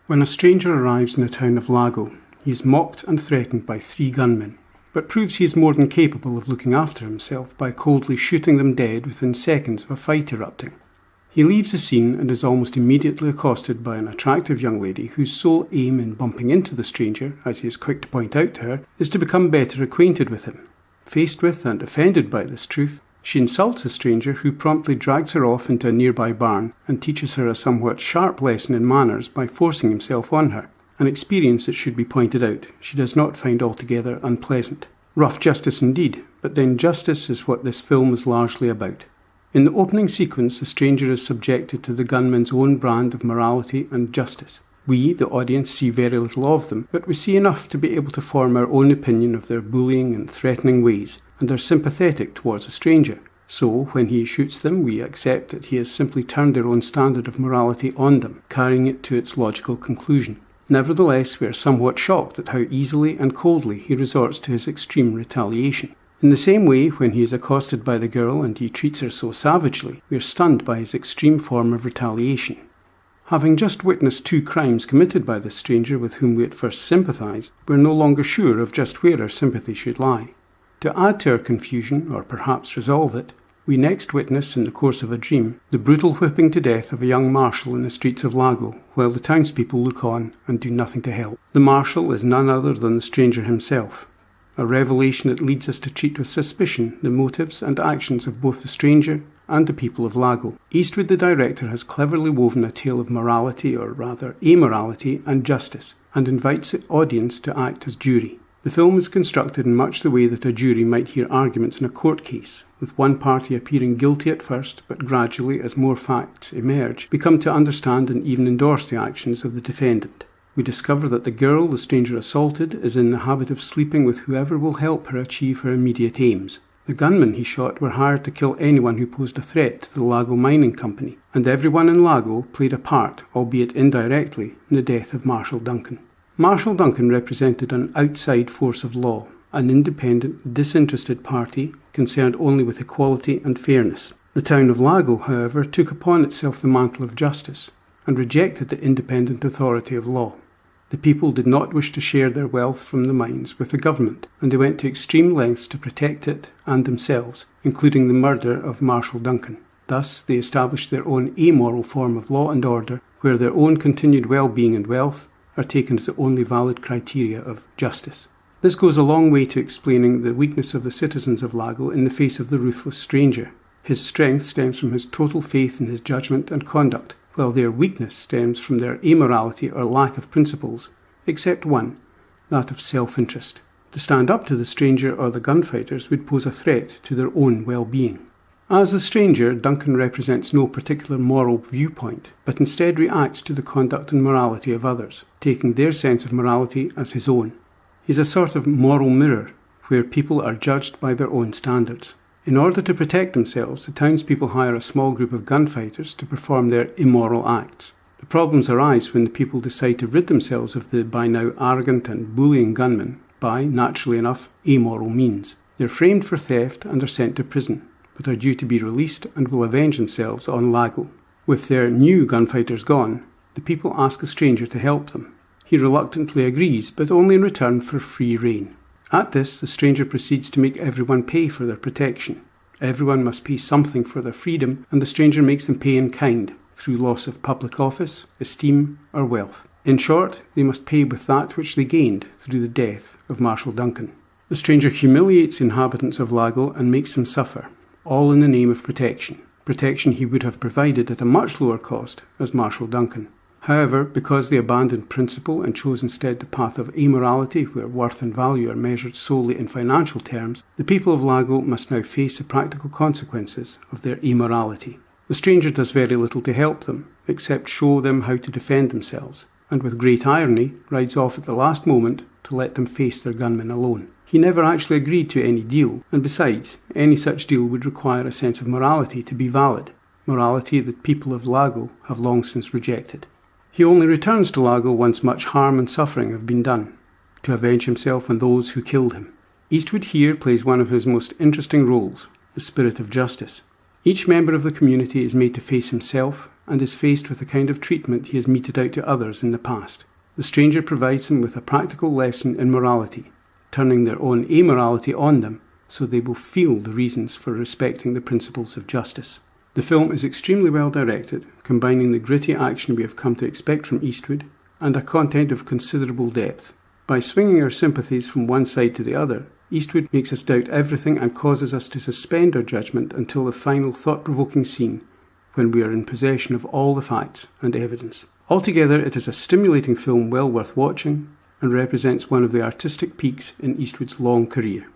When a stranger arrives in the town of Lago, he is mocked and threatened by 3 gunmen, but proves he is more than capable of looking after himself by coldly shooting them dead within seconds of a fight erupting. He leaves the scene and is almost immediately accosted by an attractive young lady whose sole aim in bumping into the stranger, as he is quick to point out to her, is to become better acquainted with him. Faced with and offended by this truth, she insults the stranger, who promptly drags her off into a nearby barn and teaches her a somewhat sharp lesson in manners by forcing himself on her, an experience that should be pointed out she does not find altogether unpleasant. Rough justice indeed, but then justice is what this film is largely about. In the opening sequence, the stranger is subjected to the gunman's own brand of morality and justice. We, the audience, see very little of them, but we see enough to be able to form our own opinion of their bullying and threatening ways, and are sympathetic towards a stranger. So, when he shoots them, we accept that he has simply turned their own standard of morality on them, carrying it to its logical conclusion. Nevertheless, we are somewhat shocked at how easily and coldly he resorts to his extreme retaliation. In the same way, when he is accosted by the girl and he treats her so savagely, we are stunned by his extreme form of retaliation. Having just witnessed 2 crimes committed by this stranger with whom we at first sympathised, we are no longer sure of just where our sympathy should lie. To add to our confusion, or perhaps resolve it, we next witness, in the course of a dream, the brutal whipping to death of a young marshal in the streets of Lago, while the townspeople look on and do nothing to help. The marshal is none other than the stranger himself, a revelation that leads us to treat with suspicion the motives and actions of both the stranger and the people of Lago. Eastwood, the director, has cleverly woven a tale of morality, or rather amorality, and justice, and invites the audience to act as jury. The film is constructed in much the way that a jury might hear arguments in a court case, with one party appearing guilty at first, but gradually, as more facts emerge, become to understand and even endorse the actions of the defendant. We discover that the girl the stranger assaulted is in the habit of sleeping with whoever will help her achieve her immediate aims. The gunmen he shot were hired to kill anyone who posed a threat to the Lago Mining Company, and everyone in Lago played a part, albeit indirectly, in the death of Marshal Duncan. Marshal Duncan represented an outside force of law, an independent, disinterested party concerned only with equality and fairness. The town of Lago, however, took upon itself the mantle of justice and rejected the independent authority of law. The people did not wish to share their wealth from the mines with the government, and they went to extreme lengths to protect it and themselves, including the murder of Marshal Duncan. Thus, they established their own amoral form of law and order, where their own continued well-being and wealth are taken as the only valid criteria of justice. This goes a long way to explaining the weakness of the citizens of Lago in the face of the ruthless stranger. His strength stems from his total faith in his judgment and conduct, while their weakness stems from their amorality or lack of principles, except one, that of self-interest. To stand up to the stranger or the gunfighters would pose a threat to their own well-being. As the stranger, Duncan represents no particular moral viewpoint, but instead reacts to the conduct and morality of others, taking their sense of morality as his own. He's a sort of moral mirror, where people are judged by their own standards. In order to protect themselves, the townspeople hire a small group of gunfighters to perform their immoral acts. The problems arise when the people decide to rid themselves of the by now arrogant and bullying gunmen by, naturally enough, amoral means. They're framed for theft and are sent to prison, but are due to be released and will avenge themselves on Lago. With their new gunfighters gone, the people ask a stranger to help them. He reluctantly agrees, but only in return for free rein. At this, the stranger proceeds to make everyone pay for their protection. Everyone must pay something for their freedom, and the stranger makes them pay in kind, through loss of public office, esteem, or wealth. In short, they must pay with that which they gained through the death of Marshal Duncan. The stranger humiliates the inhabitants of Lago and makes them suffer, all in the name of protection. Protection he would have provided at a much lower cost as Marshal Duncan. However, because they abandoned principle and chose instead the path of amorality, where worth and value are measured solely in financial terms, the people of Lago must now face the practical consequences of their amorality. The stranger does very little to help them, except show them how to defend themselves, and with great irony rides off at the last moment to let them face their gunmen alone. He never actually agreed to any deal, and besides, any such deal would require a sense of morality to be valid, morality that people of Lago have long since rejected. He only returns to Lago once much harm and suffering have been done, to avenge himself on those who killed him. Eastwood here plays one of his most interesting roles, the spirit of justice. Each member of the community is made to face himself and is faced with the kind of treatment he has meted out to others in the past. The stranger provides him with a practical lesson in morality, turning their own amorality on them so they will feel the reasons for respecting the principles of justice. The film is extremely well directed, combining the gritty action we have come to expect from Eastwood and a content of considerable depth. By swinging our sympathies from one side to the other, Eastwood makes us doubt everything and causes us to suspend our judgment until the final thought-provoking scene, when we are in possession of all the facts and evidence. Altogether, it is a stimulating film well worth watching and represents one of the artistic peaks in Eastwood's long career.